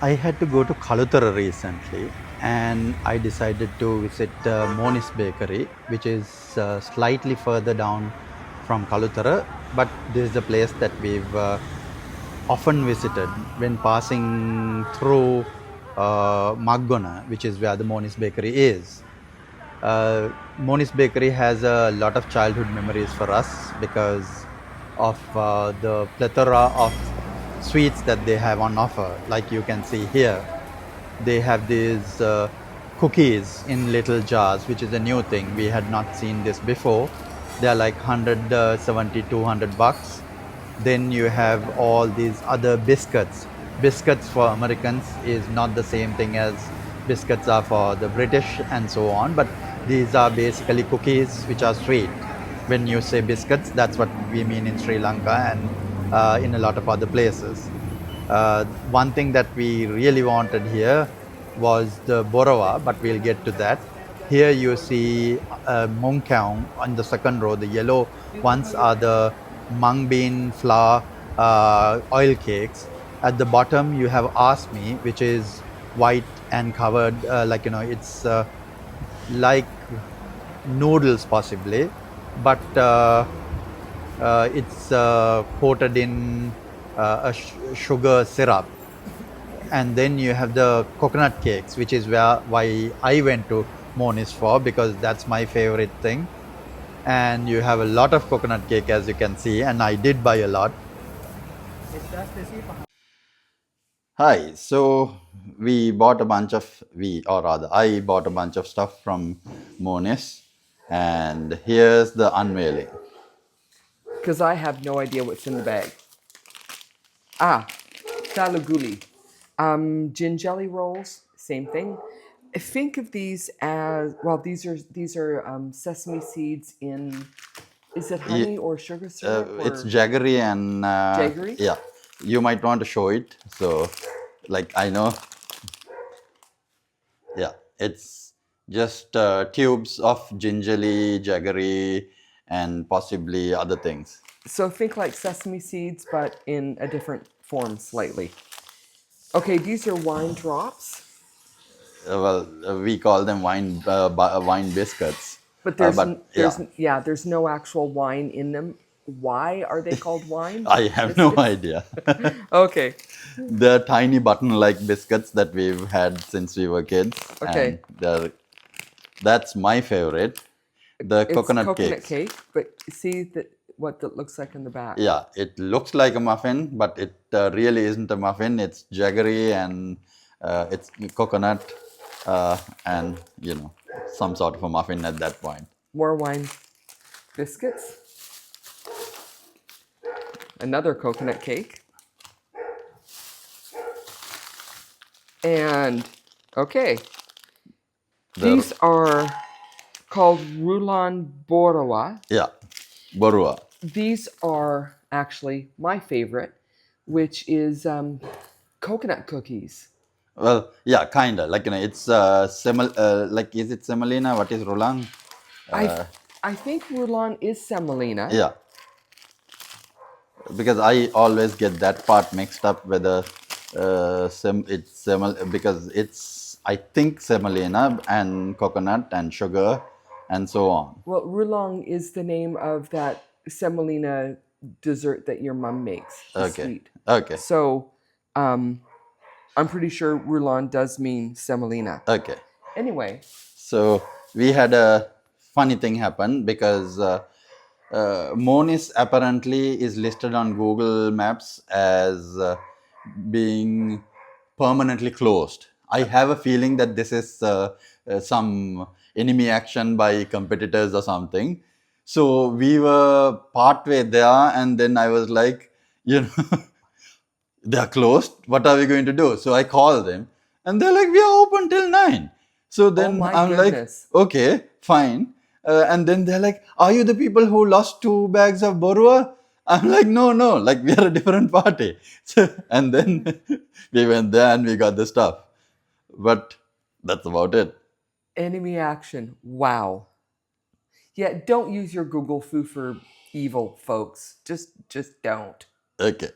I had to go to Kalutara recently and I decided to visit Monis Bakery, which is slightly further down from Kalutara, but this is a place that we've often visited when passing through Maggona, which is where the Monis Bakery is. Monis Bakery has a lot of childhood memories for us because of the plethora of sweets that they have on offer, like you can see here. They have these cookies in little jars, which is a new thing. We had not seen this before. They are like 170, 200 bucks. Then you have all these other biscuits. Biscuits for Americans is not the same thing as biscuits are for the British and so on, but these are basically cookies which are sweet. When you say biscuits, that's what we mean in Sri Lanka and in a lot of other places. One thing that we really wanted here was the Borowa, but we'll get to that. Here you see mung kaung on the second row. The yellow ones are the mung bean flour oil cakes. At the bottom you have asmi, which is white and covered it's like noodles possibly, but it's coated in sugar syrup. And then you have the coconut cakes, which is why I went to Monis for, because that's my favorite thing. And you have a lot of coconut cake, as you can see, and I did buy a lot. Hi, so I bought a bunch of stuff from Monis, and here's the unveiling. Because I have no idea what's in the bag. Ah, taluguli. Gin jelly rolls, same thing. Think of these as well. These are sesame seeds in. Is it honey or sugar syrup It's or jaggery and jaggery? yeah, you might want to show it. So, like I know, yeah, it's just tubes of gingerly, jaggery, and possibly other things. So think like sesame seeds, but in a different form slightly. Okay, these are wine drops, We call them wine biscuits, but there's but yeah, there's yeah there's no actual wine in them. Why are they called wine I have no biscuits? idea. Okay, They're tiny button-like biscuits that we've had since we were kids, and okay. that's my favorite. The It's coconut coconut cakes. cake, but see what that looks like in the back. Yeah, it looks like a muffin, but it really isn't a muffin. It's jaggery and it's coconut, and some sort of a muffin at that point. More wine biscuits. Another coconut cake. And okay, these are called Rulang Borawa. Yeah, Borowa. These are actually my favorite, which is coconut cookies. Well, yeah, kinda. Like it's like is it semolina? What is Rulang? I I think Rulang is semolina. Yeah, because I always get that part mixed up whether because it's I think semolina and coconut and sugar and so on. Well, Rulang is the name of that semolina dessert that your mom makes, the Okay. sweet. Okay. So, I'm pretty sure Rulang does mean semolina. Okay. Anyway, So we had a funny thing happen because Monis apparently is listed on Google Maps as being permanently closed. I have a feeling that this is some enemy action by competitors or something. So we were partway there, and then I was like, they are closed. What are we going to do? So I call them, and they're like, we are open till 9. So then my I'm like, goodness. okay, fine. And then they're like, are you the people who lost 2 bags of Borowa? I'm like, no, no, like we are a different party. So, and then we went there and we got the stuff. But that's about it. Enemy action. Wow. Yeah, don't use your Google foo for evil, folks. Just don't. Okay.